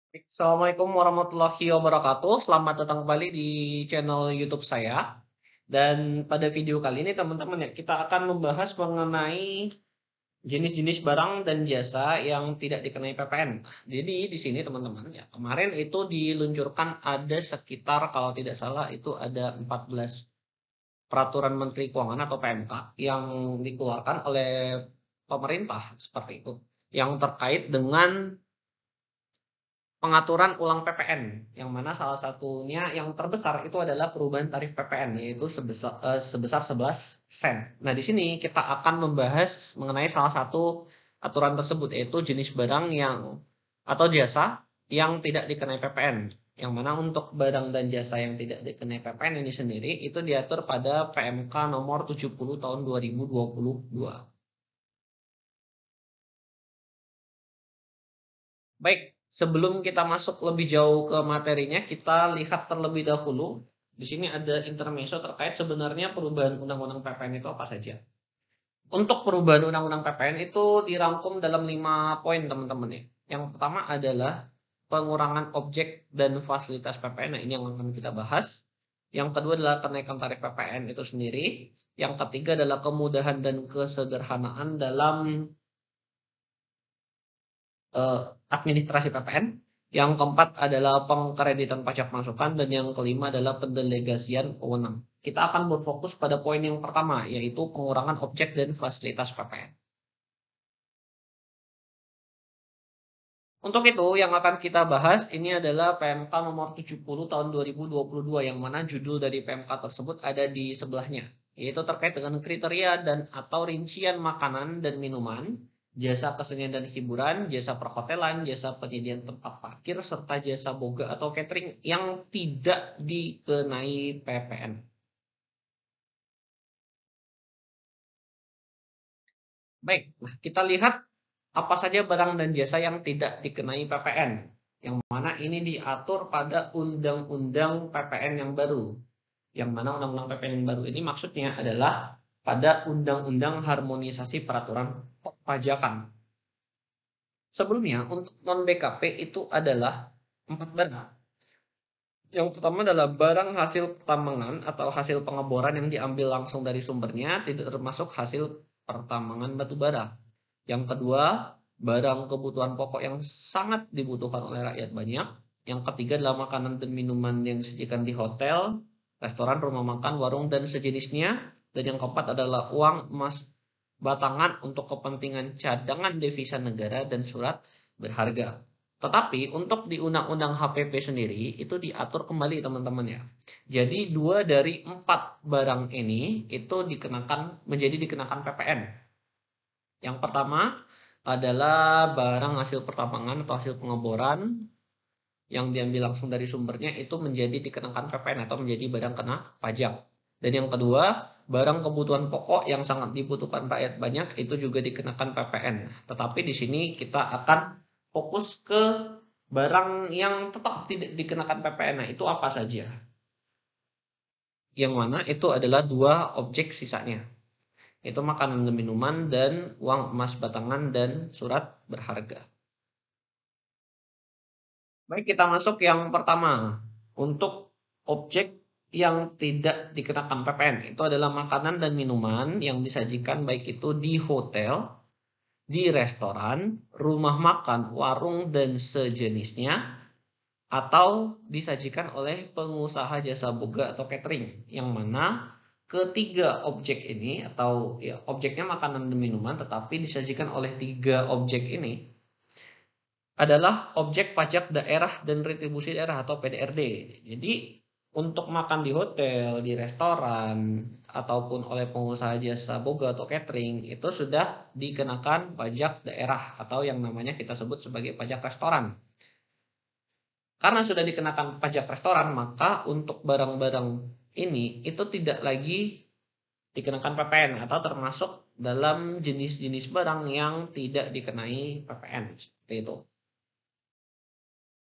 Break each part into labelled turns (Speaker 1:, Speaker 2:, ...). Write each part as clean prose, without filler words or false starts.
Speaker 1: Assalamualaikum warahmatullahi wabarakatuh. Selamat datang kembali di channel YouTube saya. Dan pada video kali ini teman-teman ya, kita akan membahas mengenai jenis-jenis barang dan jasa yang tidak dikenai PPN. Jadi di sini teman-teman ya, kemarin itu diluncurkan ada sekitar kalau tidak salah itu ada 14 peraturan Menteri Keuangan atau PMK yang dikeluarkan oleh pemerintah seperti itu. Yang terkait dengan pengaturan ulang PPN, yang mana salah satunya yang terbesar itu adalah perubahan tarif PPN, yaitu sebesar 11 sen. Nah, di sini kita akan membahas mengenai salah satu aturan tersebut, yaitu jenis barang yang atau jasa yang tidak dikenai PPN. Yang mana untuk barang dan jasa yang tidak dikenai PPN ini sendiri, itu diatur pada PMK nomor 70 tahun 2022. Baik, sebelum kita masuk lebih jauh ke materinya, kita lihat terlebih dahulu. Di sini ada intermezzo terkait sebenarnya perubahan Undang-Undang PPN itu apa saja. Untuk perubahan Undang-Undang PPN itu dirangkum dalam 5 poin, teman-teman ya. Yang pertama adalah pengurangan objek dan fasilitas PPN. Nah, ini yang akan kita bahas. Yang kedua adalah kenaikan tarif PPN itu sendiri. Yang ketiga adalah kemudahan dan kesederhanaan dalam administrasi PPN. Yang keempat adalah pengkreditan pajak masukan, dan yang kelima adalah pendelegasian wewenang. Kita akan berfokus pada poin yang pertama, yaitu pengurangan objek dan fasilitas PPN. Untuk itu, yang akan kita bahas ini adalah PMK nomor 70 tahun 2022, yang mana judul dari PMK tersebut ada di sebelahnya, yaitu terkait dengan kriteria dan atau rincian makanan dan minuman, jasa kesenian dan hiburan, jasa perhotelan, jasa penyediaan tempat parkir, serta jasa boga atau catering yang tidak dikenai PPN. Baik, nah kita lihat apa saja barang dan jasa yang tidak dikenai PPN, yang mana ini diatur pada Undang-Undang PPN yang baru. Yang mana Undang-Undang PPN yang baru ini maksudnya adalah pada Undang-Undang Harmonisasi Peraturan Perpajakan. Sebelumnya, untuk non-BKP itu adalah 4 barang. Yang pertama adalah barang hasil pertambangan atau hasil pengeboran yang diambil langsung dari sumbernya, tidak termasuk hasil pertambangan batu bara. Yang kedua, barang kebutuhan pokok yang sangat dibutuhkan oleh rakyat banyak. Yang ketiga adalah makanan dan minuman yang disajikan di hotel, restoran, rumah makan, warung, dan sejenisnya. Dan yang keempat adalah uang emas batangan untuk kepentingan cadangan devisa negara dan surat berharga. Tetapi untuk di Undang-Undang HPP sendiri itu diatur kembali, teman-teman ya. Jadi 2 dari 4 barang ini itu dikenakan PPN. Yang pertama adalah barang hasil pertambangan atau hasil pengeboran yang diambil langsung dari sumbernya itu menjadi dikenakan PPN atau menjadi barang kena pajak. Dan yang kedua, barang kebutuhan pokok yang sangat dibutuhkan rakyat banyak itu juga dikenakan PPN. Tetapi di sini kita akan fokus ke barang yang tetap tidak dikenakan PPN. Nah, itu apa saja? Yang mana itu adalah 2 objek sisanya. Itu makanan dan minuman dan uang emas batangan dan surat berharga. Baik, kita masuk yang pertama. Untuk objek yang tidak dikenakan PPN, itu adalah makanan dan minuman yang disajikan baik itu di hotel, di restoran, rumah makan, warung, dan sejenisnya, atau disajikan oleh pengusaha jasa boga atau catering, yang mana ketiga objek ini atau ya, objeknya makanan dan minuman tetapi disajikan oleh 3 objek ini adalah objek pajak daerah dan retribusi daerah atau PDRD. Jadi untuk makan di hotel, di restoran, ataupun oleh pengusaha jasa boga atau catering itu sudah dikenakan pajak daerah atau yang namanya kita sebut sebagai pajak restoran. Karena sudah dikenakan pajak restoran, maka untuk barang-barang ini itu tidak lagi dikenakan PPN atau termasuk dalam jenis-jenis barang yang tidak dikenai PPN. Seperti itu.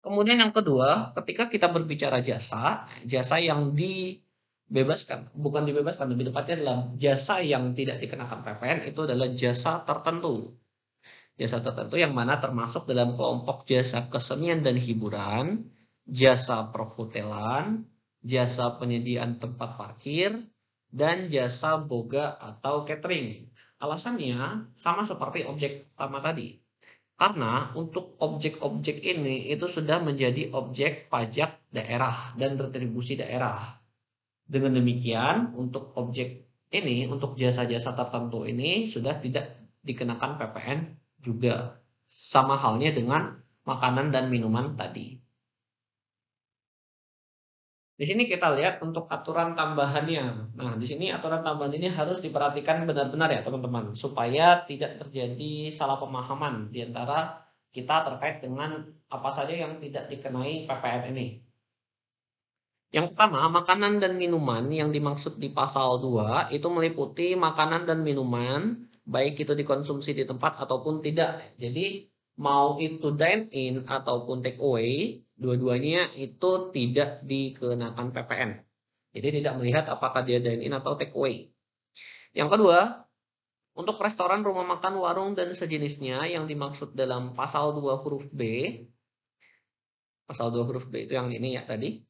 Speaker 1: Kemudian yang kedua, ketika kita berbicara jasa, jasa yang dibebaskan, bukan dibebaskan, lebih tepatnya adalah jasa yang tidak dikenakan PPN itu adalah jasa tertentu. Jasa tertentu yang mana termasuk dalam kelompok jasa kesenian dan hiburan, jasa perhotelan, jasa penyediaan tempat parkir, dan jasa boga atau catering. Alasannya sama seperti objek pertama tadi. Karena untuk objek-objek ini itu sudah menjadi objek pajak daerah dan retribusi daerah. Dengan demikian, untuk objek ini, untuk jasa-jasa tertentu ini sudah tidak dikenakan PPN juga. Sama halnya dengan makanan dan minuman tadi. Di sini kita lihat untuk aturan tambahannya. Nah, di sini aturan tambahan ini harus diperhatikan benar-benar ya, teman-teman, supaya tidak terjadi salah pemahaman di antara kita terkait dengan apa saja yang tidak dikenai PPN ini. Yang pertama, makanan dan minuman yang dimaksud di pasal 2 itu meliputi makanan dan minuman, baik itu dikonsumsi di tempat ataupun tidak. Jadi, mau itu dine in ataupun take away, dua-duanya itu tidak dikenakan PPN. Jadi, tidak melihat apakah dia dine in atau take away. Yang kedua, untuk restoran, rumah makan, warung, dan sejenisnya yang dimaksud dalam pasal 2 huruf B, pasal 2 huruf B itu yang ini ya tadi,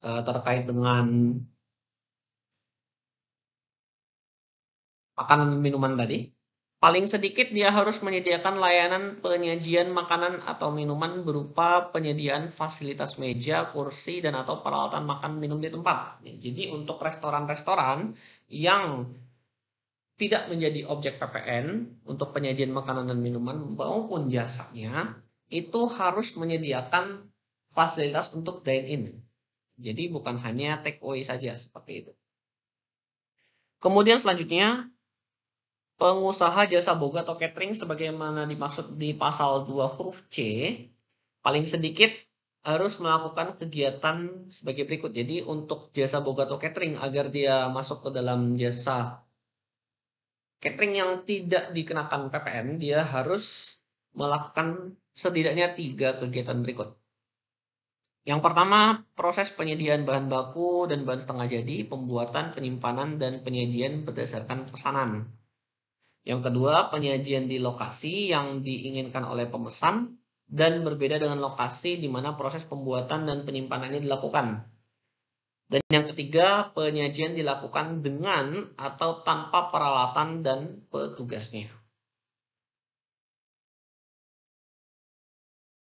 Speaker 1: terkait dengan makanan dan minuman tadi, paling sedikit dia harus menyediakan layanan penyajian makanan atau minuman berupa penyediaan fasilitas meja, kursi, dan atau peralatan makan minum di tempat. Jadi untuk restoran-restoran yang tidak menjadi objek PPN untuk penyajian makanan dan minuman maupun jasanya, itu harus menyediakan fasilitas untuk dine-in. Jadi bukan hanya take away saja seperti itu. Kemudian selanjutnya, pengusaha jasa boga atau catering sebagaimana dimaksud di pasal 2 huruf C, paling sedikit harus melakukan kegiatan sebagai berikut. Jadi untuk jasa boga atau catering agar dia masuk ke dalam jasa catering yang tidak dikenakan PPN, dia harus melakukan setidaknya 3 kegiatan berikut. Yang pertama, proses penyediaan bahan baku dan bahan setengah jadi, pembuatan, penyimpanan, dan penyajian berdasarkan pesanan. Yang kedua, penyajian di lokasi yang diinginkan oleh pemesan dan berbeda dengan lokasi di mana proses pembuatan dan penyimpanannya dilakukan. Dan yang ketiga, penyajian dilakukan dengan atau tanpa peralatan dan petugasnya.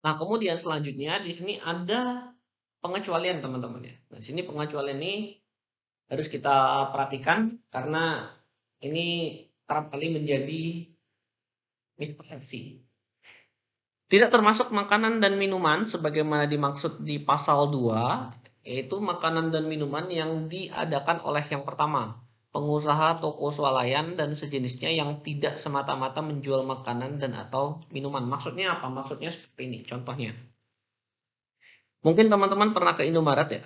Speaker 1: Nah, kemudian selanjutnya di sini ada pengecualian, teman-teman ya. Nah, di sini pengecualian ini harus kita perhatikan karena ini kerap kali menjadi mispersepsi. Tidak termasuk makanan dan minuman sebagaimana dimaksud di pasal 2, yaitu makanan dan minuman yang diadakan oleh yang pertama, pengusaha toko swalayan dan sejenisnya yang tidak semata-mata menjual makanan dan atau minuman. Maksudnya apa? Maksudnya seperti ini, contohnya. Mungkin teman-teman pernah ke Indomaret ya?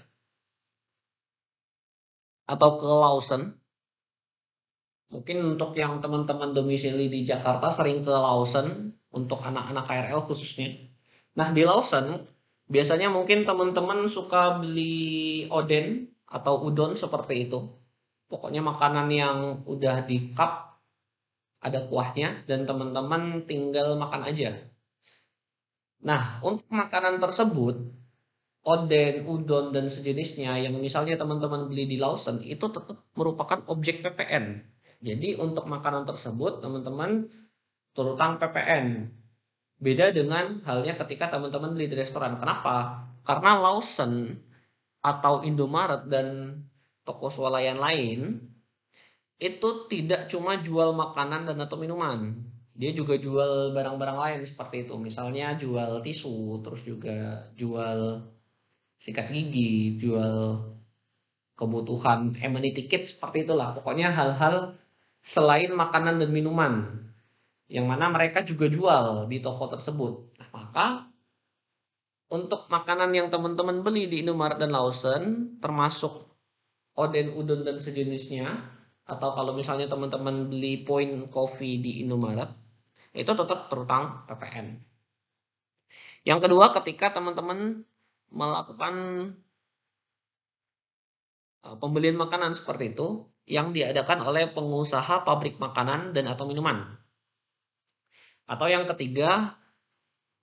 Speaker 1: Atau ke Lawson. Mungkin untuk yang teman-teman domisili di Jakarta sering ke Lawson, untuk anak-anak KRL khususnya. Nah, di Lawson, biasanya mungkin teman-teman suka beli oden atau udon seperti itu. Pokoknya makanan yang udah di cup, ada kuahnya, dan teman-teman tinggal makan aja. Nah, untuk makanan tersebut, oden, udon, dan sejenisnya yang misalnya teman-teman beli di Lawson, itu tetap merupakan objek PPN. Jadi untuk makanan tersebut, teman-teman terutang PPN. Beda dengan halnya ketika teman-teman beli di restoran. Kenapa? Karena Lawson atau Indomaret dan toko swalayan lain itu tidak cuma jual makanan dan atau minuman. Dia juga jual barang-barang lain seperti itu. Misalnya jual tisu, terus juga jual sikat gigi, jual kebutuhan amenity kit seperti itulah. Pokoknya hal-hal selain makanan dan minuman yang mana mereka juga jual di toko tersebut. Nah, maka untuk makanan yang teman-teman beli di Indomaret dan Lawson, termasuk oden, udon, dan sejenisnya, atau kalau misalnya teman-teman beli point coffee di Indomaret, itu tetap terutang PPN. Yang kedua, ketika teman-teman melakukan pembelian makanan seperti itu, yang diadakan oleh pengusaha pabrik makanan dan atau minuman. Atau yang ketiga,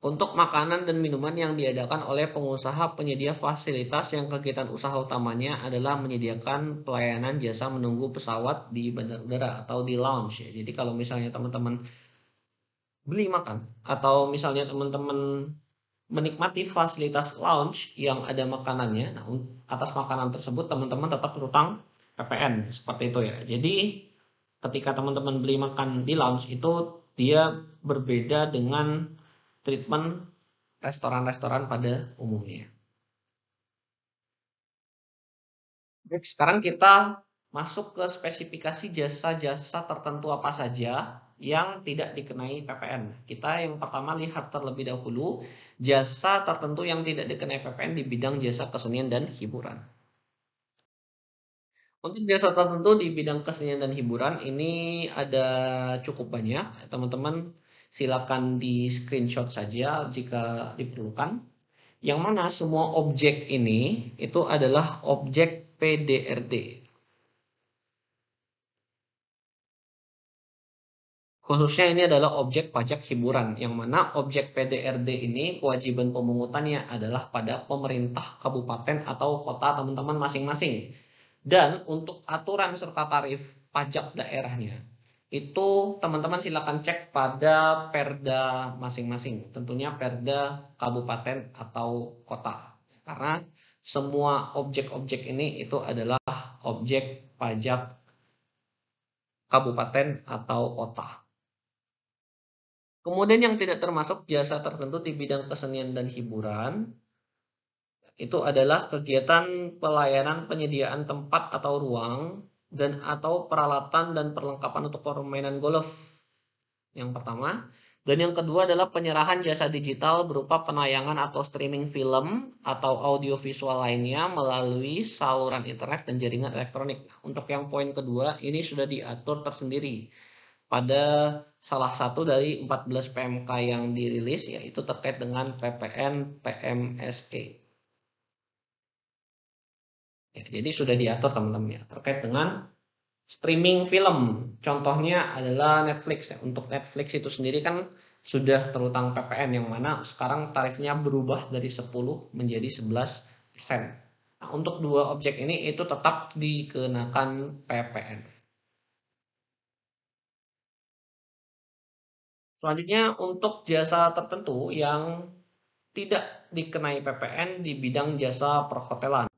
Speaker 1: untuk makanan dan minuman yang diadakan oleh pengusaha penyedia fasilitas yang kegiatan usaha utamanya adalah menyediakan pelayanan jasa menunggu pesawat di bandar udara atau di lounge. Jadi kalau misalnya teman-teman beli makan atau misalnya teman-teman menikmati fasilitas lounge yang ada makanannya, nah atas makanan tersebut teman-teman tetap berutang PPN seperti itu ya. Jadi ketika teman-teman beli makan di lounge itu dia berbeda dengan treatment restoran-restoran pada umumnya. Baik, sekarang kita masuk ke spesifikasi jasa-jasa tertentu apa saja yang tidak dikenai PPN. Kita yang pertama lihat terlebih dahulu jasa tertentu yang tidak dikenai PPN di bidang jasa kesenian dan hiburan. Untuk jasa tertentu di bidang kesenian dan hiburan ini ada cukup banyak. Teman-teman silakan di screenshot saja jika diperlukan. Yang mana semua objek ini itu adalah objek PDRT. Khususnya ini adalah objek pajak hiburan, yang mana objek PDRT ini kewajiban pemungutannya adalah pada pemerintah kabupaten atau kota teman-teman masing-masing. Dan untuk aturan serta tarif pajak daerahnya, itu teman-teman silakan cek pada perda masing-masing. Tentunya perda kabupaten atau kota. Karena semua objek-objek ini itu adalah objek pajak kabupaten atau kota. Kemudian yang tidak termasuk jasa tertentu di bidang kesenian dan hiburan, itu adalah kegiatan pelayanan penyediaan tempat atau ruang dan atau peralatan dan perlengkapan untuk permainan golf. Yang pertama. Dan yang kedua adalah penyerahan jasa digital berupa penayangan atau streaming film atau audiovisual lainnya melalui saluran internet dan jaringan elektronik. Untuk yang poin kedua, ini sudah diatur tersendiri pada salah satu dari 14 PMK yang dirilis, yaitu terkait dengan PPN PMSE. Ya, jadi sudah diatur teman-teman ya, terkait dengan streaming film. Contohnya adalah Netflix. Ya. Untuk Netflix itu sendiri kan sudah terutang PPN, yang mana sekarang tarifnya berubah dari 10 menjadi 11%. Nah, untuk dua objek ini itu tetap dikenakan PPN. Selanjutnya untuk jasa tertentu yang tidak dikenai PPN di bidang jasa perhotelan.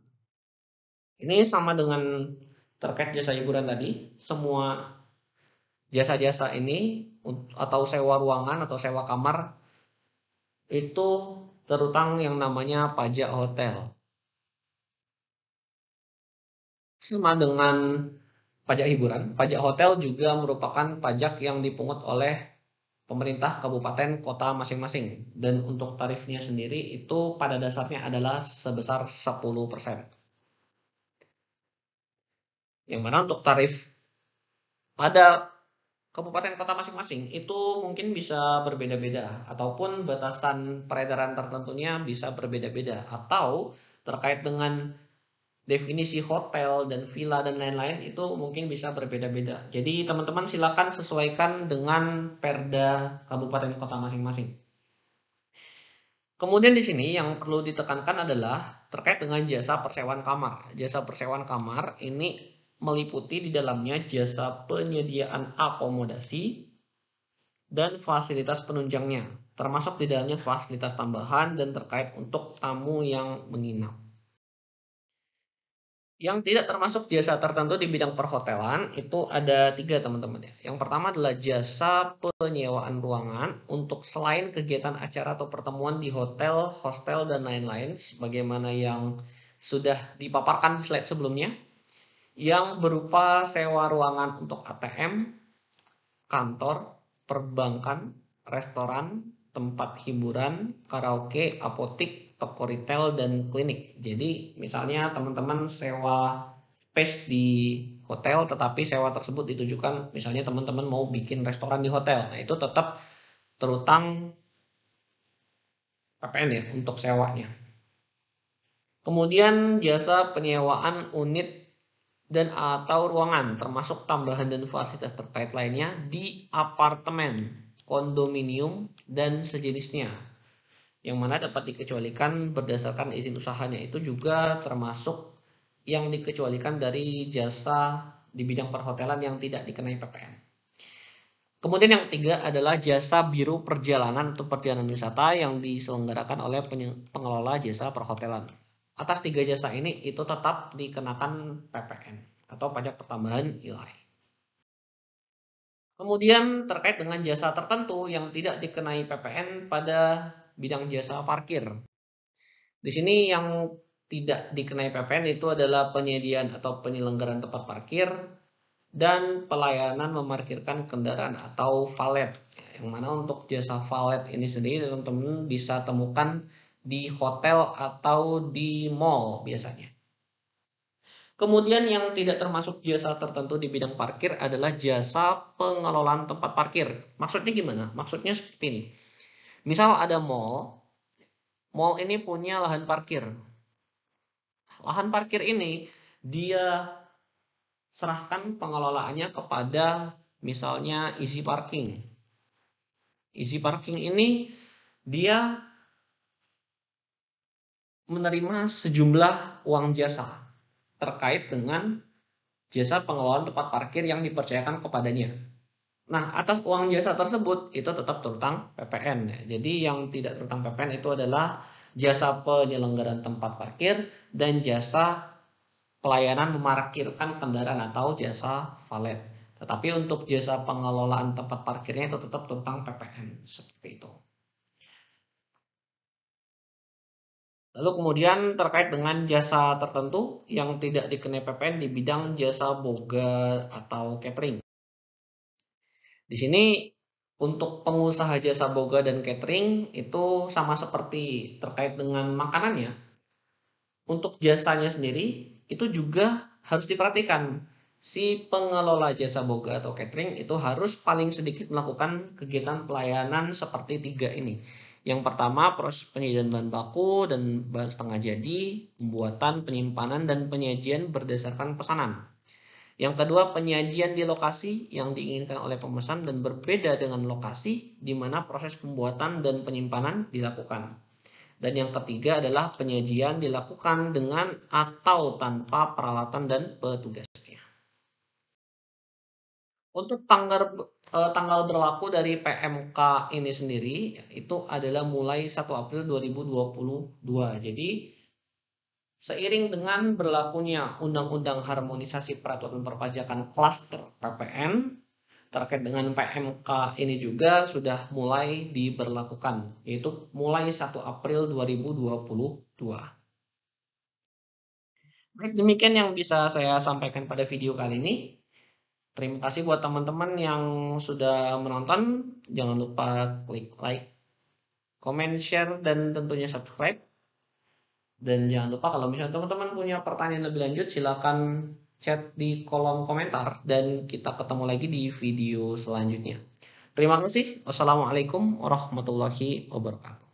Speaker 1: Ini sama dengan terkait jasa hiburan tadi. Semua jasa-jasa ini atau sewa ruangan atau sewa kamar itu terutang yang namanya pajak hotel. Sama dengan pajak hiburan, pajak hotel juga merupakan pajak yang dipungut oleh pemerintah kabupaten kota masing-masing. Dan untuk tarifnya sendiri itu pada dasarnya adalah sebesar 10%. Yang mana untuk tarif pada kabupaten kota masing-masing itu mungkin bisa berbeda-beda, ataupun batasan peredaran tertentunya bisa berbeda-beda, atau terkait dengan definisi hotel dan villa dan lain-lain itu mungkin bisa berbeda-beda. Jadi teman-teman silakan sesuaikan dengan perda kabupaten kota masing-masing. Kemudian di sini yang perlu ditekankan adalah terkait dengan jasa persewaan kamar. Jasa persewaan kamar ini meliputi di dalamnya jasa penyediaan akomodasi dan fasilitas penunjangnya, termasuk di dalamnya fasilitas tambahan dan terkait untuk tamu yang menginap. Yang tidak termasuk jasa tertentu di bidang perhotelan itu ada 3 teman-teman ya. Yang pertama adalah jasa penyewaan ruangan untuk selain kegiatan acara atau pertemuan di hotel, hostel, dan lain-lain, sebagaimana yang sudah dipaparkan di slide sebelumnya, yang berupa sewa ruangan untuk ATM, kantor, perbankan, restoran, tempat hiburan, karaoke, apotik, toko retail, dan klinik. Jadi misalnya teman-teman sewa space di hotel, tetapi sewa tersebut ditujukan misalnya teman-teman mau bikin restoran di hotel. Nah itu tetap terutang PPN ya untuk sewanya. Kemudian jasa penyewaan unit dan atau ruangan termasuk tambahan dan fasilitas terkait lainnya di apartemen. kondominium, dan sejenisnya, yang mana dapat dikecualikan berdasarkan izin usahanya. Itu juga termasuk yang dikecualikan dari jasa di bidang perhotelan yang tidak dikenai PPN. Kemudian yang ketiga adalah jasa biro perjalanan atau perjalanan wisata yang diselenggarakan oleh pengelola jasa perhotelan. Atas tiga jasa ini itu tetap dikenakan PPN atau pajak pertambahan nilai. Kemudian terkait dengan jasa tertentu yang tidak dikenai PPN pada bidang jasa parkir. Di sini yang tidak dikenai PPN itu adalah penyediaan atau penyelenggaraan tempat parkir dan pelayanan memarkirkan kendaraan atau valet. Yang mana untuk jasa valet ini sendiri teman-teman bisa temukan di hotel atau di mall biasanya. Kemudian yang tidak termasuk jasa tertentu di bidang parkir adalah jasa pengelolaan tempat parkir. Maksudnya gimana? Maksudnya seperti ini. Misal ada mall ini punya lahan parkir. Lahan parkir ini dia serahkan pengelolaannya kepada misalnya Easy Parking. Easy Parking ini dia menerima sejumlah uang jasa terkait dengan jasa pengelolaan tempat parkir yang dipercayakan kepadanya. Nah, atas uang jasa tersebut itu tetap terutang PPN. Jadi yang tidak terutang PPN itu adalah jasa penyelenggaraan tempat parkir dan jasa pelayanan memarkirkan kendaraan atau jasa valet. Tetapi untuk jasa pengelolaan tempat parkirnya itu tetap terutang PPN. Seperti itu. Lalu kemudian terkait dengan jasa tertentu yang tidak dikenai PPN di bidang jasa boga atau catering. Di sini untuk pengusaha jasa boga dan catering itu sama seperti terkait dengan makanannya. Untuk jasanya sendiri itu juga harus diperhatikan. Si pengelola jasa boga atau catering itu harus paling sedikit melakukan kegiatan pelayanan seperti tiga ini. Yang pertama, proses penyediaan bahan baku dan bahan setengah jadi, pembuatan, penyimpanan, dan penyajian berdasarkan pesanan. Yang kedua, penyajian di lokasi yang diinginkan oleh pemesan dan berbeda dengan lokasi di mana proses pembuatan dan penyimpanan dilakukan. Dan yang ketiga adalah penyajian dilakukan dengan atau tanpa peralatan dan petugasnya. Untuk tanggal berlaku dari PMK ini sendiri itu adalah mulai 1 April 2022. Jadi seiring dengan berlakunya Undang-Undang Harmonisasi Peraturan Perpajakan Klaster PPN, terkait dengan PMK ini juga sudah mulai diberlakukan, yaitu mulai 1 April 2022. Baik, demikian yang bisa saya sampaikan pada video kali ini. Terima kasih buat teman-teman yang sudah menonton. Jangan lupa klik like, comment, share, dan tentunya subscribe. Dan jangan lupa kalau misalnya teman-teman punya pertanyaan lebih lanjut, silakan chat di kolom komentar dan kita ketemu lagi di video selanjutnya. Terima kasih. Wassalamualaikum warahmatullahi wabarakatuh.